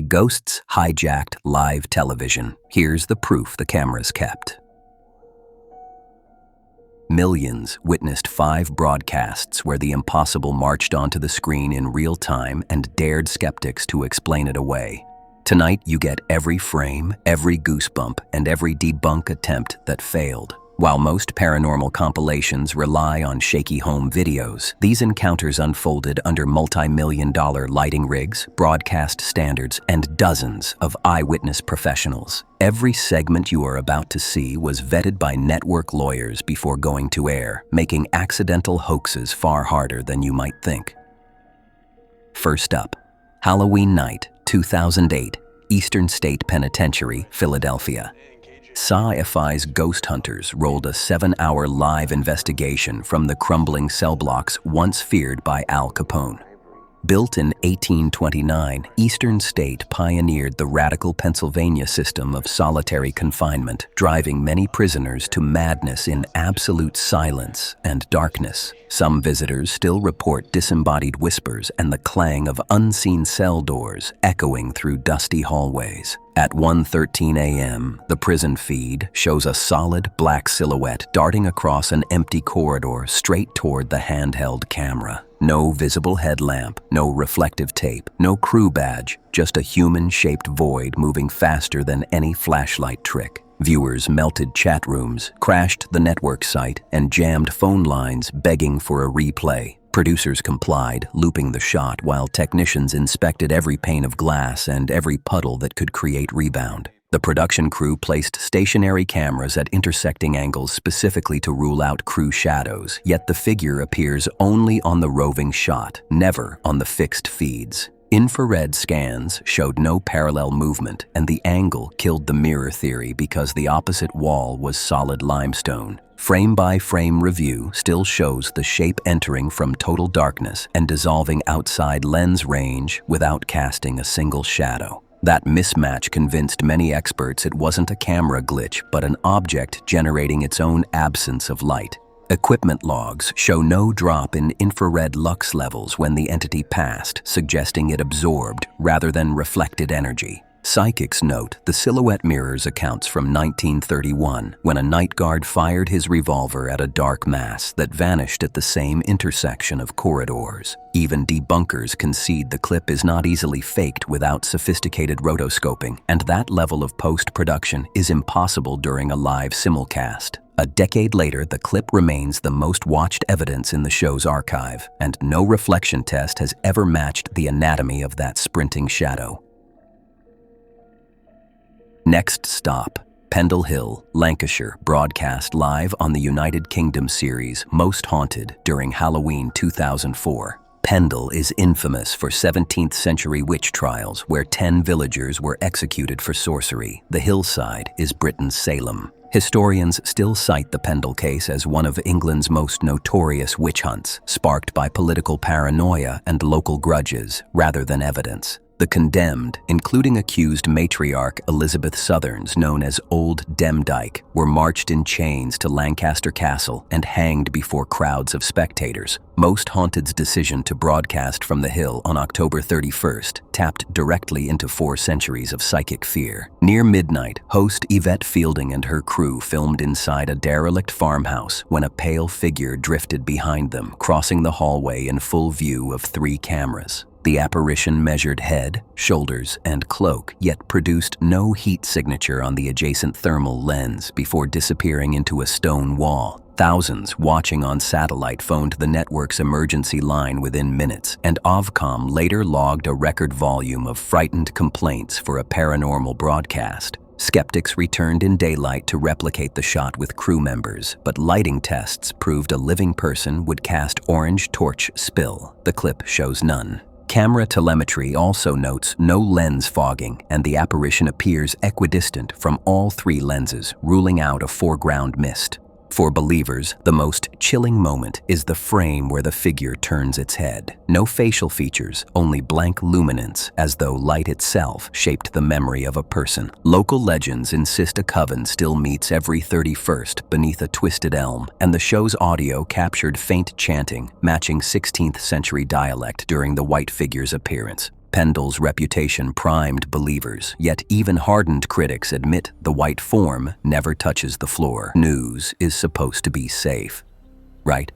Ghosts hijacked live television. Here's the proof the cameras kept. Millions witnessed 5 broadcasts where the impossible marched onto the screen in real time and dared skeptics to explain it away. Tonight you get every frame, every goosebump, and every debunk attempt that failed. While most paranormal compilations rely on shaky home videos, these encounters unfolded under multi-million-dollar lighting rigs, broadcast standards, and dozens of eyewitness professionals. Every segment you are about to see was vetted by network lawyers before going to air, making accidental hoaxes far harder than you might think. First up, Halloween night, 2008, Eastern State Penitentiary, Philadelphia. Sci-Fi's Ghost Hunters rolled a 7-hour live investigation from the crumbling cell blocks once feared by Al Capone. Built in 1829, Eastern State pioneered the radical Pennsylvania system of solitary confinement, driving many prisoners to madness in absolute silence and darkness. Some visitors still report disembodied whispers and the clang of unseen cell doors echoing through dusty hallways. At 1:13 a.m., the prison feed shows a solid black silhouette darting across an empty corridor straight toward the handheld camera. No visible headlamp, no reflective tape, no crew badge, just a human-shaped void moving faster than any flashlight trick. Viewers melted chat rooms, crashed the network site, and jammed phone lines begging for a replay. Producers complied, looping the shot while technicians inspected every pane of glass and every puddle that could create rebound. The production crew placed stationary cameras at intersecting angles specifically to rule out crew shadows, yet the figure appears only on the roving shot, never on the fixed feeds. Infrared scans showed no parallel movement, and the angle killed the mirror theory because the opposite wall was solid limestone. Frame-by-frame review still shows the shape entering from total darkness and dissolving outside lens range without casting a single shadow. That mismatch convinced many experts it wasn't a camera glitch, but an object generating its own absence of light. Equipment logs show no drop in infrared lux levels when the entity passed, suggesting it absorbed rather than reflected energy. Psychics note the silhouette mirrors accounts from 1931, when a night guard fired his revolver at a dark mass that vanished at the same intersection of corridors. Even debunkers concede the clip is not easily faked without sophisticated rotoscoping, and that level of post-production is impossible during a live simulcast. A decade later, the clip remains the most watched evidence in the show's archive, and no reflection test has ever matched the anatomy of that sprinting shadow. Next stop, Pendle Hill, Lancashire, broadcast live on the United Kingdom series Most Haunted during Halloween 2004. Pendle is infamous for 17th century witch trials where 10 villagers were executed for sorcery. The hillside is Britain's Salem. Historians still cite the Pendle case as one of England's most notorious witch hunts, sparked by political paranoia and local grudges rather than evidence. The condemned, including accused matriarch Elizabeth Southerns, known as Old Demdike, were marched in chains to Lancaster Castle and hanged before crowds of spectators. Most Haunted's decision to broadcast from the hill on October 31st tapped directly into 4 centuries of psychic fear. Near midnight, host Yvette Fielding and her crew filmed inside a derelict farmhouse when a pale figure drifted behind them, crossing the hallway in full view of 3 cameras. The apparition measured head, shoulders, and cloak, yet produced no heat signature on the adjacent thermal lens before disappearing into a stone wall. Thousands watching on satellite phoned the network's emergency line within minutes, and Ofcom later logged a record volume of frightened complaints for a paranormal broadcast. Skeptics returned in daylight to replicate the shot with crew members, but lighting tests proved a living person would cast orange torch spill. The clip shows none. Camera telemetry also notes no lens fogging, and the apparition appears equidistant from all 3 lenses, ruling out a foreground mist. For believers, the most chilling moment is the frame where the figure turns its head. No facial features, only blank luminance, as though light itself shaped the memory of a person. Local legends insist a coven still meets every 31st beneath a twisted elm, and the show's audio captured faint chanting, matching 16th century dialect during the white figure's appearance. Pendle's reputation primed believers, yet even hardened critics admit the white form never touches the floor. News is supposed to be safe, right?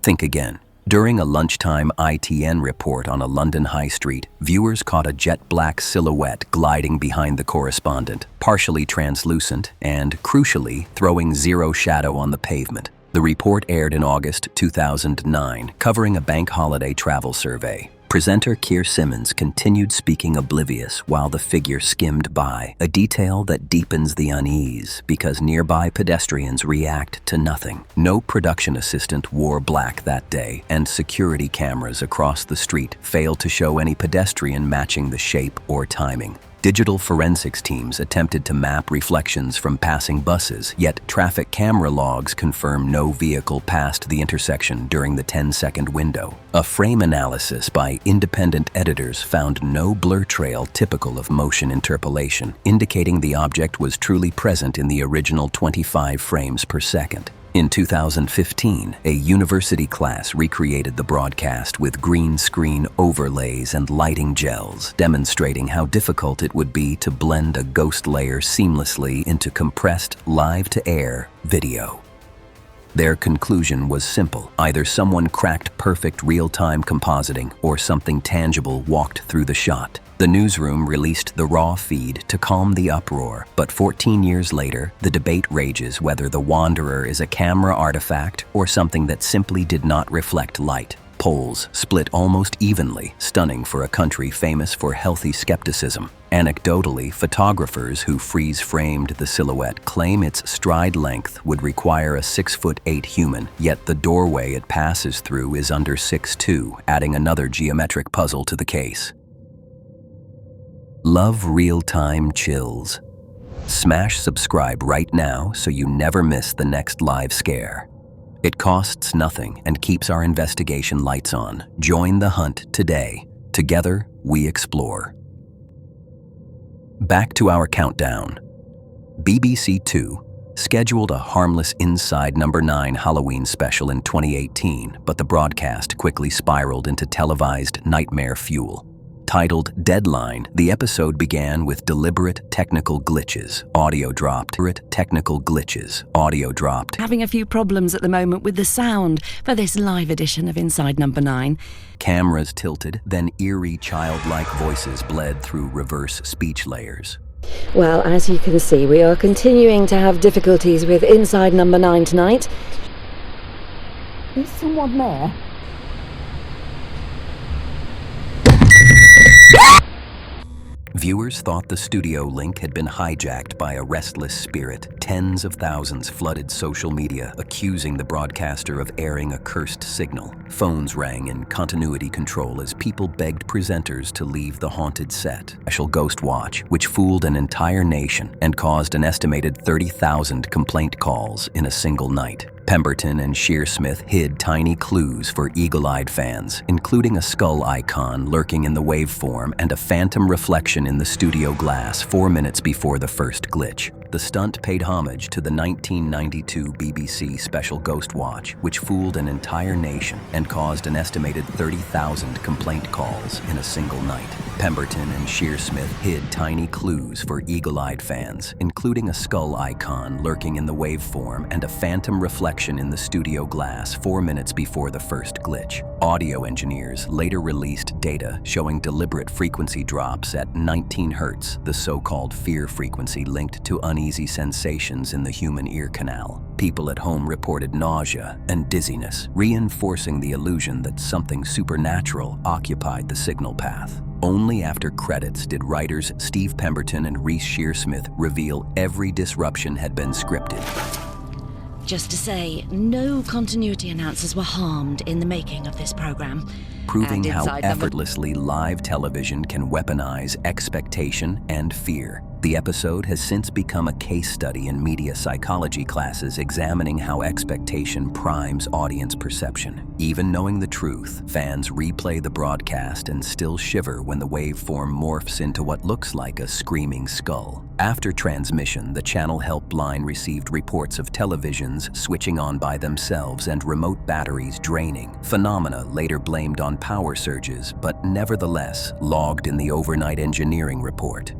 Think again. During a lunchtime ITN report on a London high street, viewers caught a jet-black silhouette gliding behind the correspondent, partially translucent and, crucially, throwing zero shadow on the pavement. The report aired in August 2009, covering a bank holiday travel survey. Presenter Keir Simmons continued speaking oblivious while the figure skimmed by, a detail that deepens the unease because nearby pedestrians react to nothing. No production assistant wore black that day, and security cameras across the street failed to show any pedestrian matching the shape or timing. Digital forensics teams attempted to map reflections from passing buses, yet traffic camera logs confirm no vehicle passed the intersection during the 10-second window. A frame analysis by independent editors found no blur trail typical of motion interpolation, indicating the object was truly present in the original 25 frames per second. In 2015, a university class recreated the broadcast with green screen overlays and lighting gels, demonstrating how difficult it would be to blend a ghost layer seamlessly into compressed, live-to-air video. Their conclusion was simple. Either someone cracked perfect real-time compositing or something tangible walked through the shot. The newsroom released the raw feed to calm the uproar, but 14 years later, the debate rages whether the Wanderer is a camera artifact or something that simply did not reflect light. Polls split almost evenly, stunning for a country famous for healthy skepticism. Anecdotally, photographers who freeze-framed the silhouette claim its stride length would require a 6'8" human, yet the doorway it passes through is under 6'2", adding another geometric puzzle to the case. Love real-time chills? Smash subscribe right now so you never miss the next live scare. It costs nothing and keeps our investigation lights on. Join the hunt today. Together, we explore. Back to our countdown. BBC Two scheduled a harmless Inside No. 9 Halloween special in 2018, but the broadcast quickly spiraled into televised nightmare fuel. Titled Deadline, the episode began with deliberate technical glitches. Audio dropped. Having a few problems at the moment with the sound for this live edition of Inside No. 9. Cameras tilted, then eerie childlike voices bled through reverse speech layers. Well, as you can see, we are continuing to have difficulties with Inside No. 9 tonight. Is someone there? Viewers thought the studio link had been hijacked by a restless spirit. Tens of thousands flooded social media, accusing the broadcaster of airing a cursed signal. Phones rang in continuity control as people begged presenters to leave the haunted set. Special Ghost Watch, which fooled an entire nation and caused an estimated 30,000 complaint calls in a single night. Pemberton and Shearsmith hid tiny clues for eagle-eyed fans, including a skull icon lurking in the waveform and a phantom reflection in the studio glass 4 minutes before the first glitch. The stunt paid homage to the 1992 BBC Special Ghost Watch, which fooled an entire nation and caused an estimated 30,000 complaint calls in a single night. Pemberton and Shearsmith hid tiny clues for eagle-eyed fans, including a skull icon lurking in the waveform and a phantom reflection in the studio glass 4 minutes before the first glitch. Audio engineers later released data showing deliberate frequency drops at 19 Hz, the so-called fear frequency linked to uneasy sensations in the human ear canal. People at home reported nausea and dizziness, reinforcing the illusion that something supernatural occupied the signal path. Only after credits did writers Steve Pemberton and Reese Shearsmith reveal every disruption had been scripted. Just to say, no continuity announcers were harmed in the making of this program. Proving how effortlessly live television can weaponize expectation and fear. The episode has since become a case study in media psychology classes examining how expectation primes audience perception. Even knowing the truth, fans replay the broadcast and still shiver when the waveform morphs into what looks like a screaming skull. After transmission, the channel helpline received reports of televisions switching on by themselves and remote batteries draining, phenomena later blamed on power surges, but nevertheless logged in the overnight engineering report.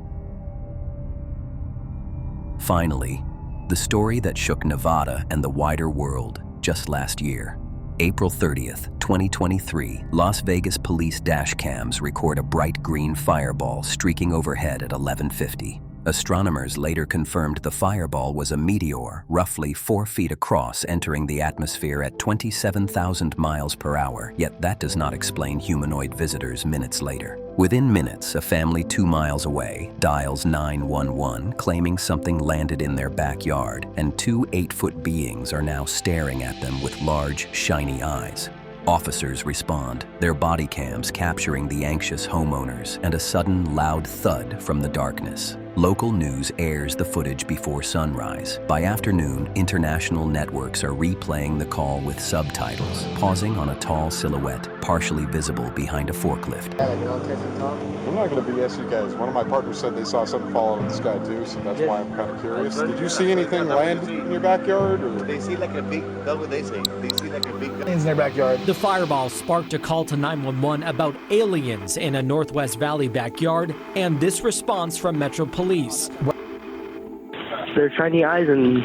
Finally, the story that shook Nevada and the wider world just last year. April 30th, 2023, Las Vegas police dashcams record a bright green fireball streaking overhead at 11:50. Astronomers later confirmed the fireball was a meteor roughly 4 feet across entering the atmosphere at 27,000 miles per hour, yet that does not explain humanoid visitors minutes later. Within minutes, a family 2 miles away dials 911 claiming something landed in their backyard, and 2 8-foot beings are now staring at them with large, shiny eyes. Officers respond, their body cams capturing the anxious homeowners and a sudden loud thud from the darkness. Local news airs the footage before sunrise. By afternoon, international networks are replaying the call with subtitles, pausing on a tall silhouette, partially visible behind a forklift. I'm not going to BS you guys. One of my partners said they saw something fall out of the sky too, so that's why I'm kind of curious. Did you see anything land in your backyard? Or? They see like a big, that's what they say. They see like a big in their backyard. The fireball sparked a call to 911 about aliens in a Northwest Valley backyard, and this response from Metro Police. They're shiny eyes and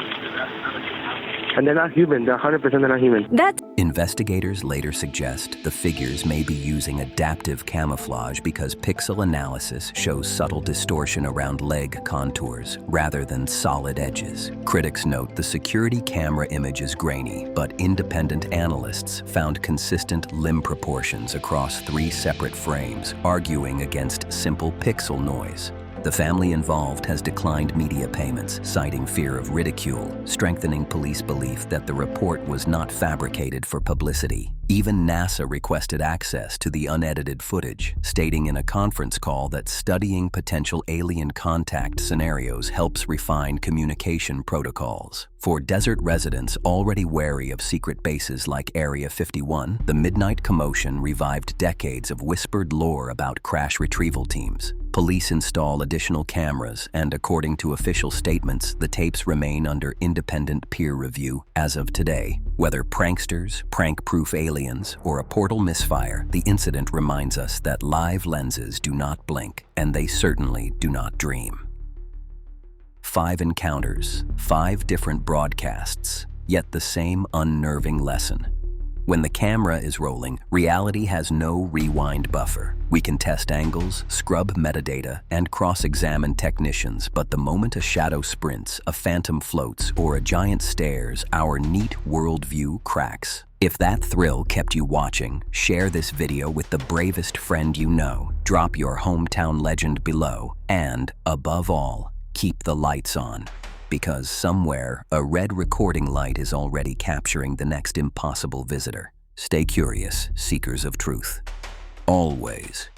they're not human. They're 100% they're not human. Investigators later suggest the figures may be using adaptive camouflage because pixel analysis shows subtle distortion around leg contours rather than solid edges. Critics note the security camera image is grainy, but independent analysts found consistent limb proportions across 3 separate frames, arguing against simple pixel noise. The family involved has declined media payments, citing fear of ridicule, strengthening police belief that the report was not fabricated for publicity. Even NASA requested access to the unedited footage, stating in a conference call that studying potential alien contact scenarios helps refine communication protocols. For desert residents already wary of secret bases like Area 51, the midnight commotion revived decades of whispered lore about crash retrieval teams. Police install additional cameras, and according to official statements, the tapes remain under independent peer review as of today. Whether pranksters, prank-proof aliens, or a portal misfire, the incident reminds us that live lenses do not blink, and they certainly do not dream. 5 encounters, 5 different broadcasts, yet the same unnerving lesson. When the camera is rolling, reality has no rewind buffer. We can test angles, scrub metadata, and cross-examine technicians, but the moment a shadow sprints, a phantom floats, or a giant stares, our neat worldview cracks. If that thrill kept you watching, share this video with the bravest friend you know, drop your hometown legend below, and, above all, keep the lights on. Because somewhere, a red recording light is already capturing the next impossible visitor. Stay curious, seekers of truth. Always